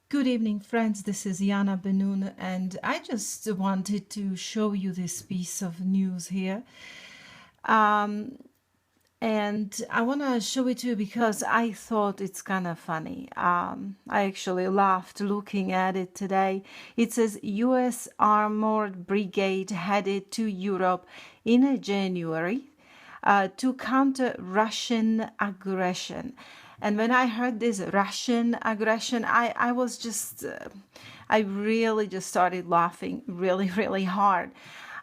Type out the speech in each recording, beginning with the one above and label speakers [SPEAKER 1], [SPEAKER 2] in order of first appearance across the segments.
[SPEAKER 1] Good evening, friends. This is Yana Benoon, and I just wanted to show you this piece of news here. Um, and I want to show it to you because I thought it's kind of funny. I actually laughed looking at it today. It says U.S. Armored Brigade headed to Europe in January to counter Russian aggression. And when I heard this Russian aggression, I was just, I really just started laughing really, really hard.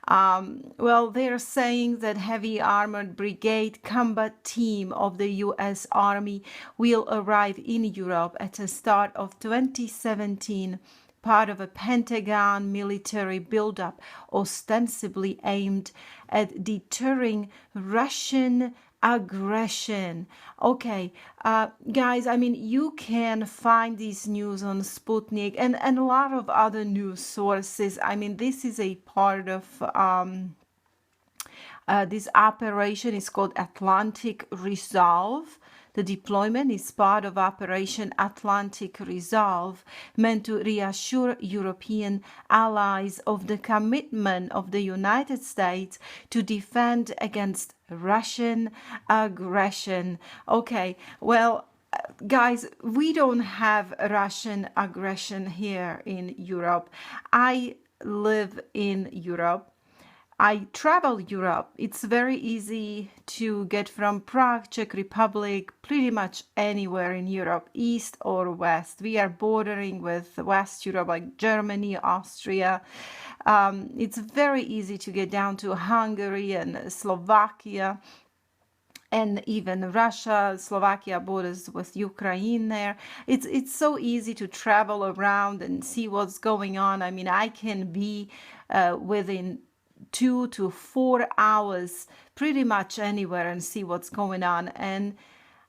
[SPEAKER 1] Well, they're saying that heavy armored brigade combat team of the U.S. Army will arrive in Europe at the start of 2017, part of a Pentagon military buildup ostensibly aimed at deterring Russian aggression. Okay, guys, I mean, you can find this news on Sputnik and a lot of other news sources. I mean, this is a part of this operation is called Atlantic Resolve. The deployment is part of Operation Atlantic Resolve, meant to reassure European allies of the commitment of the United States to defend against Russian aggression. Okay, well, guys, we don't have Russian aggression here in Europe. I live in Europe. I travel Europe. It's very easy to get from Prague, Czech Republic, pretty much anywhere in Europe, east or west. We are bordering with West Europe, like Germany, Austria. It's very easy to get down to Hungary and Slovakia and even Russia. Slovakia borders with Ukraine there. It's so easy to travel around and see what's going on. I mean, I can be within 2 to 4 hours pretty much anywhere and see what's going on. And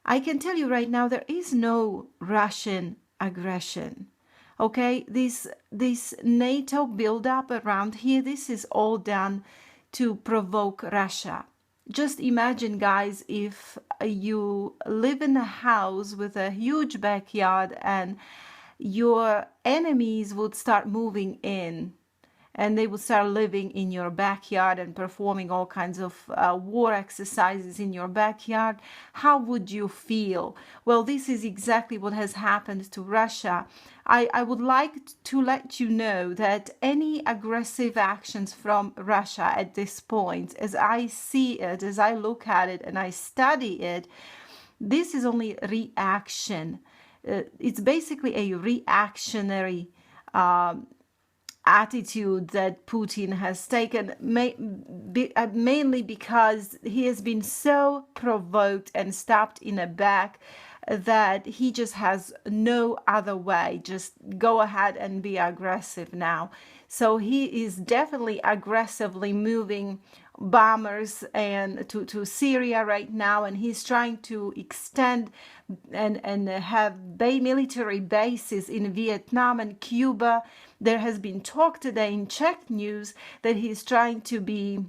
[SPEAKER 1] I can tell you right now, there is no Russian aggression. Okay, this NATO buildup around here, this is all done to provoke Russia. Just imagine, guys, if you live in a house with a huge backyard and your enemies would start moving in and they would start living in your backyard and performing all kinds of war exercises in your backyard, how would you feel? Well, this is exactly what has happened to Russia. I would like to let you know that any aggressive actions from Russia at this point, as I see it, as I look at it and I study it, this is only reaction. It's basically a reactionary attitude that Putin has taken, mainly because he has been so provoked and stabbed in the back that he just has no other way. Just go ahead and be aggressive now. So he is definitely aggressively moving bombers and to Syria right now, and he's trying to extend and have military bases in Vietnam and Cuba. There has been talk today in Czech news that he's trying to be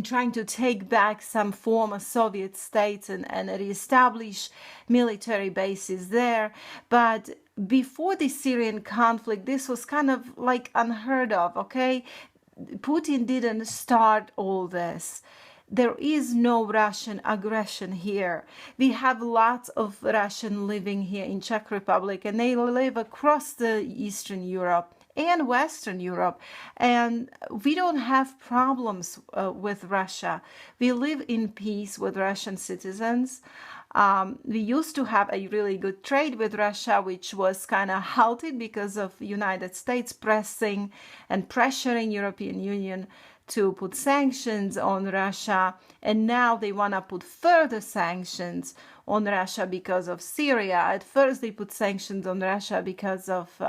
[SPEAKER 1] trying to take back some former Soviet states and reestablish military bases there. But before the Syrian conflict, this was kind of like unheard of, okay? Putin didn't start all this. There is no Russian aggression here. We have lots of Russian living here in Czech Republic, and they live across the Eastern Europe and Western Europe, and we don't have problems with Russia. We live in peace with Russian citizens. We used to have a really good trade with Russia, which was kind of halted because of the United States pressing and pressuring European Union to put sanctions on Russia, and now they want to put further sanctions on Russia because of Syria. At first, they put sanctions on Russia because of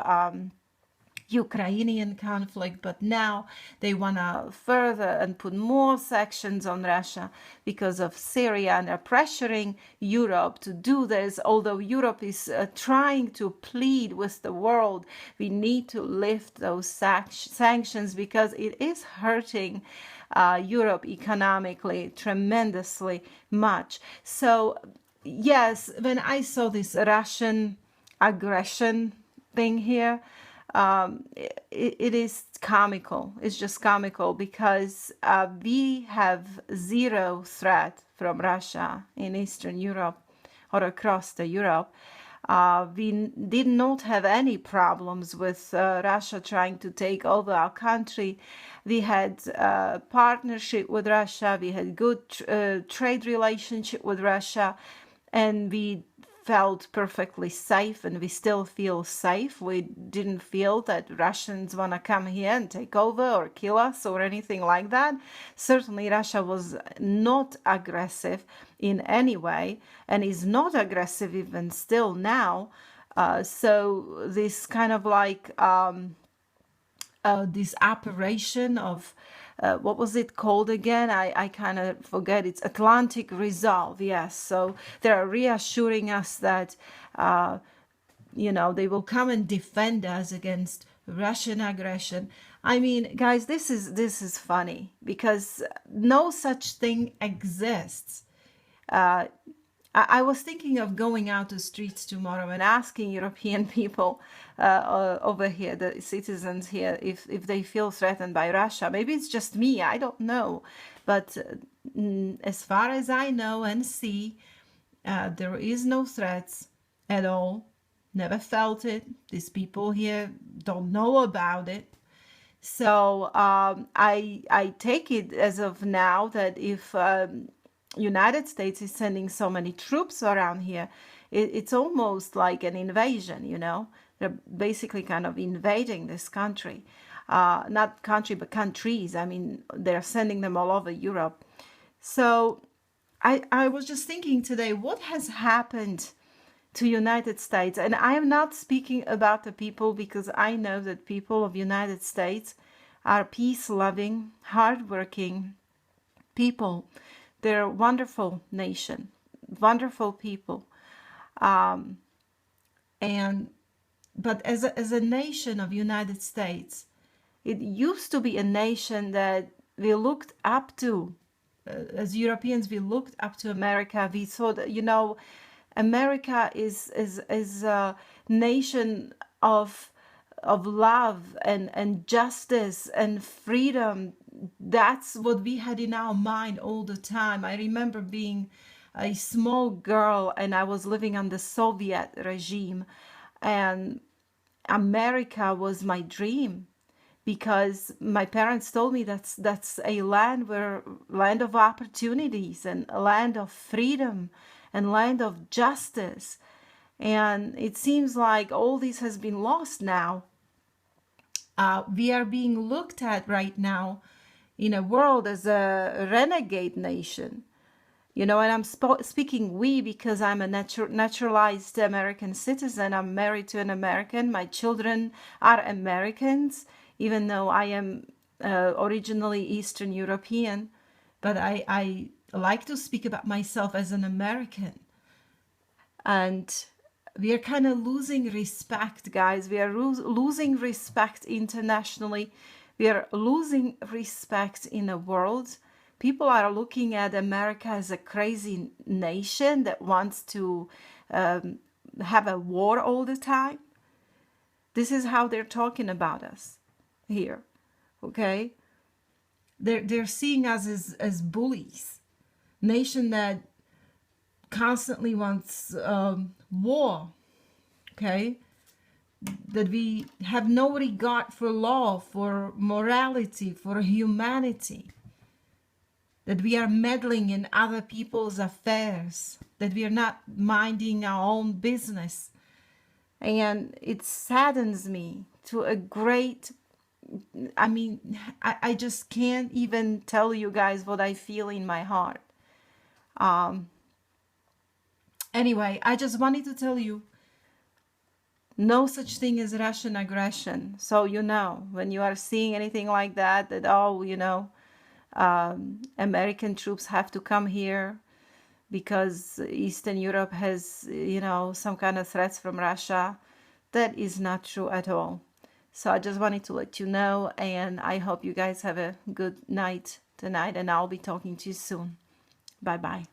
[SPEAKER 1] Ukrainian conflict, but now they want to further and put more sanctions on Russia because of Syria, and they're pressuring Europe to do this, although Europe is trying to plead with the world. We need to lift those sanctions because it is hurting Europe economically tremendously much. So yes, when I saw this Russian aggression thing here, it is comical. It's just comical because we have zero threat from Russia in Eastern Europe or across the Europe. We did not have any problems with Russia trying to take over our country. We had a partnership with Russia. We had good trade relationship with Russia, and we felt perfectly safe, and we still feel safe. We didn't feel that Russians want to come here and take over or kill us or anything like that. Certainly Russia was not aggressive in any way and is not aggressive even still now. So this kind of like this operation of what was it called again? I kind of forget. It's Atlantic Resolve. Yes. So they're reassuring us that, they will come and defend us against Russian aggression. I mean, guys, this is funny because no such thing exists. I was thinking of going out to streets tomorrow and asking European people over here, the citizens here, if they feel threatened by Russia. Maybe it's just me, I don't know. But as far as I know and see, there is no threats at all. Never felt it. These people here don't know about it. So I take it as of now that if United States is sending so many troops around here, it's almost like an invasion, They're basically kind of invading this country. Not country, but countries. I mean, they're sending them all over Europe. So I was just thinking today, what has happened to United States? And I am not speaking about the people, because I know that people of United States are peace-loving, hardworking people. They're a wonderful nation, wonderful people. But as a nation of United States, it used to be a nation that we looked up to. As Europeans, we looked up to America. We thought, America is a nation of love and justice and freedom. That's what we had in our mind all the time. I remember being a small girl and I was living under Soviet regime, and America was my dream, because my parents told me that's a land of opportunities and a land of freedom and land of justice. And it seems like all this has been lost now. We are being looked at right now in a world as a renegade nation. And I'm speaking we because I'm a naturalized American citizen. I'm married to an American. My children are Americans, even though I am originally Eastern European. But I like to speak about myself as an American. And we are kind of losing respect, guys. We are losing respect internationally. We are losing respect in the world. People are looking at America as a crazy nation that wants to have a war all the time. This is how they're talking about us here, okay? They're seeing us as bullies, nation that constantly wants war, okay? That we have no regard for law, for morality, for humanity. That we are meddling in other people's affairs, that we are not minding our own business. And it saddens me to a great, I just can't even tell you guys what I feel in my heart. Anyway, I just wanted to tell you, no such thing as Russian aggression. So, when you are seeing anything like that, American troops have to come here because Eastern Europe has, some kind of threats from Russia, that is not true at all. So I just wanted to let you know, and I hope you guys have a good night tonight, and I'll be talking to you soon. Bye-bye.